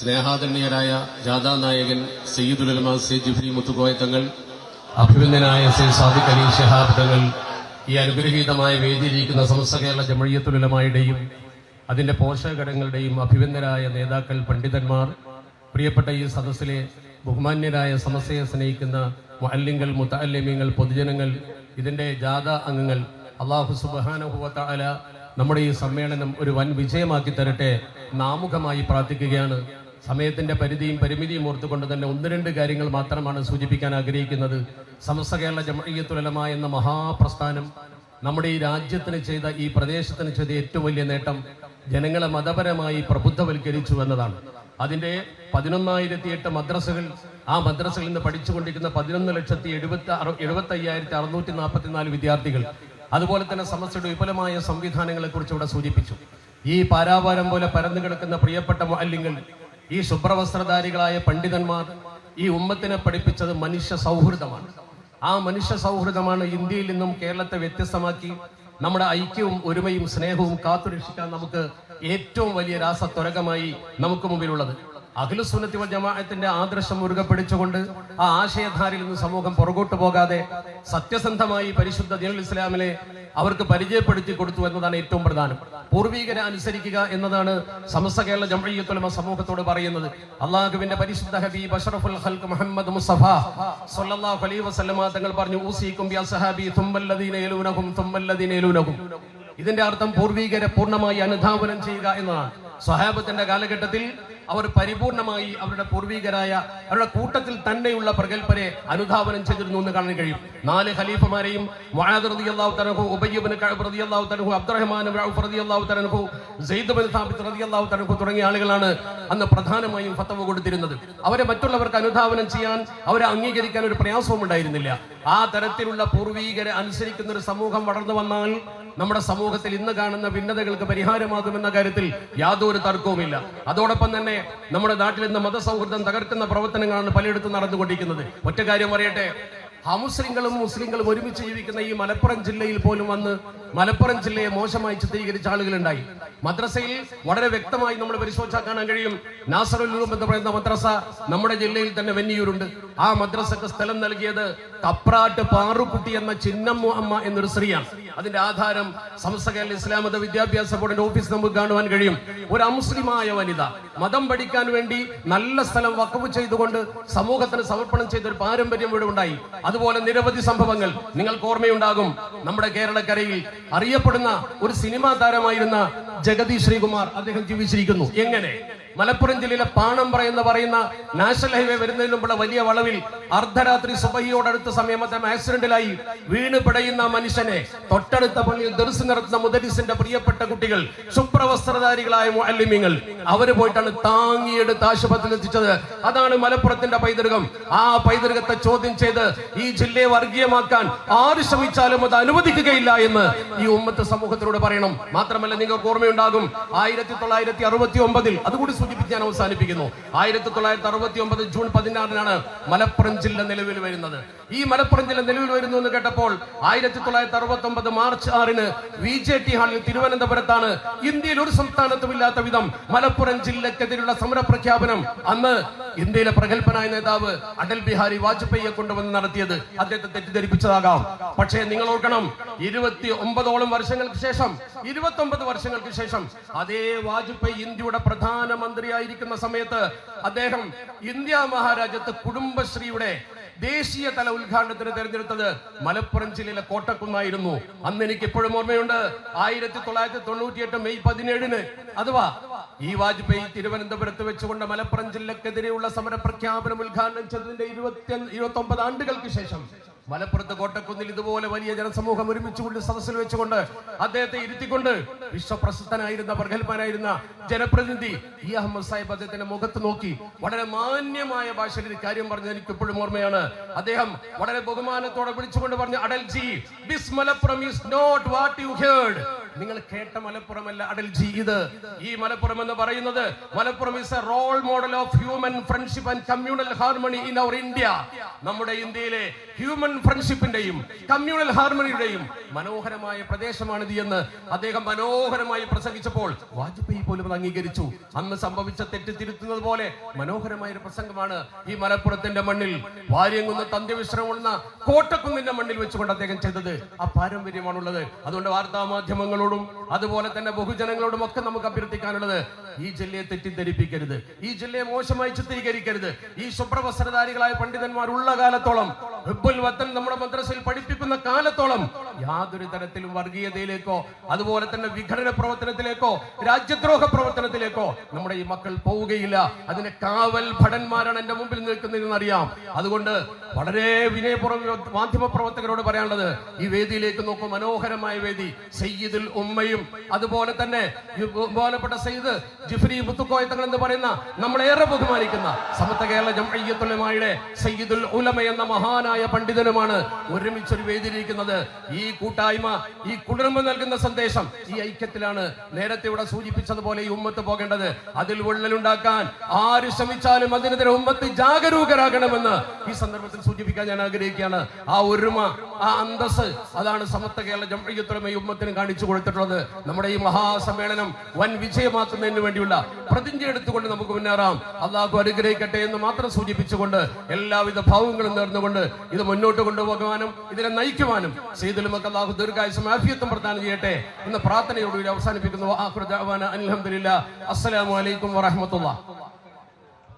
സ്നേഹാദരണീയരായ ജാഥാനായകൻ സയ്യിദുൽ ഉലമാ സയ്യിദ് ജിഫ്രി മുത്തുക്കോയ തങ്ങൾ, അഭിനന്ദനായ സയ്യിദ് സാദിഖ് അലി ശിഹാബ് തങ്ങൾ, ഈ അനുഗ്രഹീതമായ വേദിയിലിരിക്കുന്ന സമസ്ത കേരള ജംഇയ്യത്തുൽ ഉലമായുടെയും അതിന്റെ പോഷകഘടകങ്ങളുടെയും അഭിനന്ദനായ നേതാക്കൾ, പണ്ഡിതന്മാർ, പ്രിയപ്പെട്ട ഈ സദസ്സിലെ ബഹുമാന്യരായ സമസ്തയെ സ്നേഹിക്കുന്ന മുഅല്ലിങ്ങൾ, മുതഅല്ലിമീങ്ങൾ, പൊതുജനങ്ങൾ, ഇതിന്റെ ജാഥാ അംഗങ്ങൾ, അല്ലാഹു സുബ്ഹാനഹു വ തആല നമ്മുടെ ഈ സമ്മേളനം ഒരു വൻ വിജയമാക്കി തരട്ടെ നാമുഖമായി പ്രാർത്ഥിക്കുകയാണ്. സമയത്തിന്റെ പരിധിയും പരിമിതിയും ഓർത്തുകൊണ്ട് തന്നെ ഒന്ന് രണ്ട് കാര്യങ്ങൾ മാത്രമാണ് സൂചിപ്പിക്കാൻ ആഗ്രഹിക്കുന്നത്. സമസ്ത കേരള ജംഇയ്യത്തുൽ ഉലമാ എന്ന മഹാപ്രസ്ഥാനം നമ്മുടെ ഈ രാജ്യത്തിന് ചെയ്ത, ഈ പ്രദേശത്തിന് ചെയ്ത ഏറ്റവും വലിയ നേട്ടം ജനങ്ങളെ മതപരമായി പ്രബുദ്ധവൽക്കരിച്ചു എന്നതാണ്. അതിന്റെ 11,008 മദ്രസകൾ, ആ മദ്രസകളിൽ നിന്ന് പഠിച്ചുകൊണ്ടിരിക്കുന്ന 11,75,644 വിദ്യാർത്ഥികൾ, അതുപോലെ തന്നെ സമസ്തയുടെ വിപുലമായ സംവിധാനങ്ങളെ കുറിച്ച് ഇവിടെ സൂചിപ്പിച്ചു. ഈ പാരാവാരം പോലെ പരന്നു കിടക്കുന്ന പ്രിയപ്പെട്ട മുഅല്ലിങ്ങൾ, ഈ ശുഭ്രവസ്ത്രധാരികളായ പണ്ഡിതന്മാർ ഈ ഉമ്മത്തിനെ പഠിപ്പിച്ചത് മനുഷ്യ സൗഹൃദമാണ്. ആ മനുഷ്യ സൗഹൃദമാണ് ഇന്ത്യയിൽ നിന്നും കേരളത്തെ വ്യത്യസ്തമാക്കി നമ്മുടെ ഐക്യവും ഒരുമയും സ്നേഹവും കാത്തുരക്ഷിക്കാൻ നമുക്ക് ഏറ്റവും വലിയ രാസത്വരകമായി നമുക്ക് മുമ്പിലുള്ളത്. അഖ്ലുസ് സുന്നത്തി വൽ ജമാഅത്തിന്റെ ആദർശം മുറുകെ പിടിച്ചുകൊണ്ട് ആ ആശയധാരയിൽ നിന്ന് സമൂഹം പുറകോട്ട് പോകാതെ സത്യസന്ധമായി പരിശുദ്ധ ദീനുൽ ഇസ്ലാമിനെ അവർക്ക് പരിചയപ്പെടുത്തി കൊടുത്തു എന്നതാണ് ഏറ്റവും പ്രധാനം. പൂർവീകരെ അനുസരിക്കുക എന്നതാണ് സമസ്ത കേരള ജംഇയ്യത്തുൽ ഉലമാ സമൂഹത്തോട് പറയുന്നത്. അള്ളാഹുവിന്റെ പരിശുദ്ധ ഹബീബ് അഷ്റഫുൽ ഖൽഖ് മുഹമ്മദ് മുസ്തഫ സ്വല്ലല്ലാഹു അലൈഹി വസല്ലമ തങ്ങൾ പറഞ്ഞു, ഊസിക്കും ബി അസ്ഹാബി തുമ്മല്ലദീന യലൂനഹും തുമ്മല്ലദീന യലൂനഹും. ഇതിന്റെ അർത്ഥം പൂർവീകരെ പൂർണ്ണമായി അനുധാവനം ചെയ്യുക എന്നതാണ്. സ്വഹാബത്തിന്റെ കാലഘട്ടത്തിൽ അവർ പരിപൂർണമായി അവരുടെ പൂർവീകരായ അവരുടെ കൂട്ടത്തിൽ തന്നെയുള്ള പ്രഗൽഭരെ അനുധാവനം ചെയ്തിരുന്നു എന്ന് കാണാൻ കഴിയും. 4 ഖലീഫമാരെയും മുആദ് റളിയല്ലാഹു തആല, ഉബയ്യ് ഇബ്നു കഅബ് റളിയല്ലാഹു തആല, അബ്ദുറഹ്മാൻ ഇബ്നു ഔഫ് റളിയല്ലാഹു തആല, സെയ്ദ് ഇബ്നു സാബിത്ത് റളിയല്ലാഹു തആല തുടങ്ങിയ ആളുകളാണ് അന്ന് പ്രധാനമായും ഫത്വ കൊടുത്തിരുന്നത്. അവരെ മറ്റുള്ളവർക്ക് അനുധാവനം ചെയ്യാൻ, അവരെ അംഗീകരിക്കാൻ ഒരു പ്രയാസവും ഉണ്ടായിരുന്നില്ല. ആ തരത്തിലുള്ള പൂർവീകരെ അനുസരിക്കുന്ന ഒരു സമൂഹം വളർന്നു വന്നാൽ നമ്മുടെ സമൂഹത്തിൽ ഇന്ന് കാണുന്ന ഭിന്നതകൾക്ക് പരിഹാരമാകുമെന്ന കാര്യത്തിൽ യാതൊരു തർക്കവുമില്ല. അതോടൊപ്പം തന്നെ നമ്മുടെ നാട്ടിൽ ഇന്ന് മതസൗഹൃദം തകർക്കുന്ന പ്രവർത്തനങ്ങളാണ് പലയിടത്തും നടന്നുകൊണ്ടിരിക്കുന്നത്. ഒറ്റ കാര്യം പറയട്ടെ, അമുസ്ലിങ്ങളും മുസ്ലിങ്ങളും ഒരുമിച്ച് ജീവിക്കുന്ന ഈ മലപ്പുറം ജില്ലയിൽ പോലും വന്ന് മലപ്പുറം ജില്ലയെ മോശമായി ചിത്രീകരിച്ച ആളുകളുണ്ടായി. മദ്രസയിൽ വളരെ വ്യക്തമായി നമ്മൾ പരിശോധിച്ചാൽ കാണാൻ കഴിയും. നാസറുൽ ഉലൂം എന്ന് പറയുന്ന മദ്രസ നമ്മുടെ ജില്ലയിൽ തന്നെ വെന്നിയൂരുണ്ട്. ആ മദ്രസക്ക് സ്ഥലം നൽകിയത് കപ്രാട്ട് പാറുക്കുട്ടി എന്ന ചിന്നമ്മു അമ്മ എന്നൊരു സ്ത്രീയാണ്. അതിന്റെ ആധാരം സമസ്ത കേരള ഇസ്ലാം മത വിദ്യാഭ്യാസ ബോർഡിന്റെ ഓഫീസ് നമുക്ക് കാണുവാൻ കഴിയും. ഒരു അമുസ്ലിമായ വനിത മതം പഠിക്കാൻ വേണ്ടി നല്ല സ്ഥലം വഖഫ് ചെയ്തുകൊണ്ട് സമൂഹത്തിന് സമർപ്പണം ചെയ്ത ഒരു പാരമ്പര്യം ഇവിടെ ഉണ്ടായി. അതുപോലെ നിരവധി സംഭവങ്ങൾ നിങ്ങൾക്ക് ഓർമ്മയുണ്ടാകും. നമ്മുടെ കേരളക്കരയിൽ അറിയപ്പെടുന്ന ഒരു സിനിമാ താരമായിരുന്ന ജഗതി ശ്രീകുമാർ, അദ്ദേഹം ജീവിച്ചിരിക്കുന്നു. എങ്ങനെ? മലപ്പുറം ജില്ലയിലെ പാണമ്പ്ര എന്ന് പറയുന്ന നാഷണൽ ഹൈവേ വരുന്നതിന് മുമ്പുള്ള വലിയ വളവിൽ അർദ്ധരാത്രി സുബഹിയോടടുത്ത സമയം അദ്ദേഹം ആക്സിഡന്റിലായി വീണ് പിടയുന്ന മനുഷ്യനെ തൊട്ടടുത്ത പള്ളിയിൽ ദർസ് നടത്തുന്ന മുദരിസിന്റെ പ്രിയപ്പെട്ട കുട്ടികൾ, ശുഭ്രവസ്ത്രധാരികളായ മുഅല്ലിമീങ്ങൾ, അവര് പോയിട്ടാണ് താങ്ങിയെടുത്ത് ആശുപത്രിയിൽ എത്തിച്ചത്. അതാണ് മലപ്പുറത്തിന്റെ പൈതൃകം. ആ പൈതൃകത്തെ ചോദ്യം ചെയ്ത് ഈ ജില്ലയെ വർഗീയമാക്കാൻ ആര് ശ്രമിച്ചാലും അത് അനുവദിക്കുകയില്ല എന്ന് ഈ ഉമ്മത്ത് സമൂഹത്തിനോട് പറയണം. മാത്രമല്ല, നിങ്ങൾക്ക് ഓർമ്മയുണ്ടാകും, 1969 അതുകൂടി സൂചിപ്പിച്ച് ഞാൻ അവസാനിപ്പിക്കുന്നു. 1969 ജൂൺ 16 മലപ്പുറം ജില്ല നിലവിൽ വരുന്നത്. ഈ മലപ്പുറം ജില്ല നിലവിൽ വരുന്നു എന്ന് കേട്ടപ്പോൾ 1969 മാർച്ച് 6 VJT ഹാളിൽ തിരുവനന്തപുരത്താണ് ഇന്ത്യയിൽ ഒരു സംസ്ഥാനത്തും ഇല്ലാത്ത വിധം മലപ്പുറം ജില്ലക്കെതിരെയുള്ള സമരപ്രഖ്യാപനം അന്ന് ഇന്ത്യയിലെ പ്രഗത്ഭനായ നേതാവ് അടൽ ബിഹാരി വാജ്പേയിയെ കൊണ്ടുവന്ന് നടത്തിയത്. അദ്ദേഹത്തെ തെറ്റിദ്ധരിപ്പിച്ചതാകാം. പക്ഷേ നിങ്ങൾ ഓർക്കണം, 29 വർഷങ്ങൾക്ക് ശേഷം, 29 വർഷങ്ങൾക്ക് ശേഷം അതേ വാജ്പേയി ഇന്ത്യയുടെ പ്രധാനമന്ത്രിയായിരിക്കുന്ന സമയത്ത് അദ്ദേഹം ഇന്ത്യ മഹാരാജ്യത്ത് കുടുംബശ്രീയുടെ ദേശീയ തല ഉദ്ഘാടനത്തിന് തെരഞ്ഞെടുത്തത് മലപ്പുറം ജില്ലയിലെ കോട്ടക്കുന്നായിരുന്നു. അന്ന് എനിക്ക് ഇപ്പോഴും ഓർമ്മയുണ്ട്, 1998 മെയ് 17 അഥവാ ഈ വാജ്പേയി തിരുവനന്തപുരത്ത് വെച്ചുകൊണ്ട് മലപ്പുറം ജില്ലക്കെതിരെയുള്ള സമരപ്രഖ്യാപനം ഉദ്ഘാടനം ചെയ്തതിന്റെ 29 ആണ്ടുകൾക്ക് ശേഷം മലപ്പുറത്ത് കോട്ടക്കുന്നിൽ ഇതുപോലെ വലിയ ജനസമൂഹം ഒരുമിച്ചുകൊണ്ട് സദസ്സിൽ വെച്ചുകൊണ്ട് അദ്ദേഹത്തെ ഇരുത്തിക്കൊണ്ട് വിശ്വപ്രസിദ്ധനായിരുന്ന പ്രഗത്ഭനായിരുന്ന ജനപ്രതിനിധി ഇ അഹമ്മദ് സാഹിബ് അദ്ദേഹത്തിന്റെ മുഖത്ത് നോക്കി വളരെ മാന്യമായ ഭാഷയിൽ ഒരു കാര്യം പറഞ്ഞത് എനിക്ക് ഇപ്പോഴും ഓർമ്മയാണ്. അദ്ദേഹം വളരെ ബഹുമാനത്തോടെ വിളിച്ചുകൊണ്ട് പറഞ്ഞു, Atalji, this Malappuram is not what you heard. നിങ്ങൾ കേട്ട മലപ്പുറമല്ല അടൽജി, ഈ മലപ്പുറം എന്ന് പറയുന്നത് Malappuram is a role model of human friendship and communal harmony in our India. നമ്മുടെ ഇന്ത്യയിലെ ഹ്യൂമൻ ഫ്രണ്ട്ഷിപ്പിന്റെയും കമ്മ്യൂണൽ ഹാർമണിയുടെയും മനോഹരമായ പ്രദേശമാണിത് എന്ന് അദ്ദേഹം മനോഹരമായി പ്രസംഗിച്ചപ്പോൾ വാജ്പേയി പോലും അംഗീകരിച്ചു. അന്ന് സംഭവിച്ച തെറ്റ് തിരുത്തുന്നത് പോലെ മനോഹരമായ ഒരു പ്രസംഗമാണ് ഈ മലപ്പുറത്തിന്റെ മണ്ണിൽ വാര്യംകുന്ന് തന്ത്യവിശ്രമുള്ള കോട്ടക്കുന്നിന്റെ മണ്ണിൽ വെച്ചുകൊണ്ട് അദ്ദേഹം ചെയ്തത്. ആ പാരമ്പര്യമാണുള്ളത്. അതുകൊണ്ട് വാർത്താ മാധ്യമങ്ങളോടും അതുപോലെ തന്നെ ബഹുജനങ്ങളോടും ഒക്കെ നമുക്ക് അഭ്യർത്ഥിക്കാനുള്ളത്, ഈ ജില്ലയെ തെറ്റിദ്ധരിപ്പിക്കരുത്, ഈ ജില്ലയെ മോശമായി ചിത്രീകരിക്കരുത്. ഈ ശുഭ്രവസ്ത്രധാരികളായ പണ്ഡിതന്മാർ ഉള്ള കാലത്തോളം, ഹിബ്ബുൽ വത്തൻ നമ്മുടെ മദ്രസയിൽ പഠിപ്പിക്കുന്ന കാലത്തോളം യാതൊരു തരത്തിലും വർഗീയതയിലേക്കോ അതുപോലെ തന്നെ വിഘടന പ്രവർത്തനത്തിലേക്കോ രാജ്യദ്രോഹ പ്രവർത്തനത്തിലേക്കോ നമ്മുടെ ഈ മക്കൾ പോവുകയില്ല. അതിന്റെ കാവൽ ഭടന്മാരാണ് എന്റെ മുമ്പിൽ നിൽക്കുന്നതെന്ന് അറിയാം. അതുകൊണ്ട് വളരെ വിനയപൂർവ്വം മാധ്യമ പ്രവർത്തകരോട് പറയാനുള്ളത്, ഈ വേദിയിലേക്ക് നോക്കും, മനോഹരമായ വേദി. സയ്യിദുൽ ഉമ്മയും അതുപോലെ തന്നെ ബഹുമാനപ്പെട്ട സയ്യിദ് ജിഫ്രി മുത്തുക്കോയ തങ്ങൾ എന്ന് പറയുന്ന നമ്മളേറെ ബഹുമാനിക്കുന്ന സമസ്ത കേരള ജംഇയ്യത്തുൽ ഉലമയുടെ സയ്യിദുൽ ഉലമ എന്ന മഹാനായ പണ്ഡിതനുമാണ് ഒരുമിച്ചൊരു വേദിയിലിരിക്കുന്നത്. ഈ കൂട്ടായ്മ, ഈ കുടുംബം നൽകുന്ന സന്ദേശം, ഈ ഐക്യത്തിലാണ് നേരത്തെ ഇവിടെ സൂചിപ്പിച്ചതുപോലെ ഈ ഉമ്മത്ത് പോകേണ്ടത്. അതിൽ വിള്ളലുണ്ടാക്കാൻ ആര് ശ്രമിച്ചാലും അതിനെതിരെ ഉമ്മത്ത് ജാഗരൂകരാകണമെന്ന് ഈ സന്ദർഭത്തിൽ സൂചിപ്പിക്കാൻ ഞാൻ ആഗ്രഹിക്കുകയാണ്. ആ ഒരുമ, ആ അന്തസ്, അതാണ് സമസ്ത കേരള ജംഇയ്യത്തുൽ ഉലമ ഈ ഉമ്മത്തിന് കാണിച്ചു കൊടുത്തിട്ടുള്ളത്. നമ്മുടെ ഈ മഹാസമ്മേളനം വൻ വിജയമാക്കുന്നതിന് വേണ്ടിയുള്ള പ്രതിജ്ഞ എടുത്തുകൊണ്ട് നമുക്ക് മുന്നേറാം. അള്ളാഹു അനുഗ്രഹിക്കട്ടെ എന്ന് മാത്രം സൂചിപ്പിച്ചുകൊണ്ട് എല്ലാവിധ ഭാവങ്ങളും നേർന്നുകൊണ്ട് ഇത് മുന്നോട്ട് കൊണ്ടുപോകുവാനും ഇതിനെ നയിക്കുവാനും സയ്യിദുലുമക്ക് അള്ളാഹു ദീർഘായുസ്സും ആഫിയത്തും പ്രദാനം ചെയ്യട്ടെ എന്ന പ്രാർത്ഥനയോടുകൂടി അവസാനിപ്പിക്കുന്നു. ആഖിറു ദഅവാന അൽഹംദുലില്ലാഹ്. അസ്സലാമു അലൈക്കും വറഹ്മത്തുള്ളാഹി.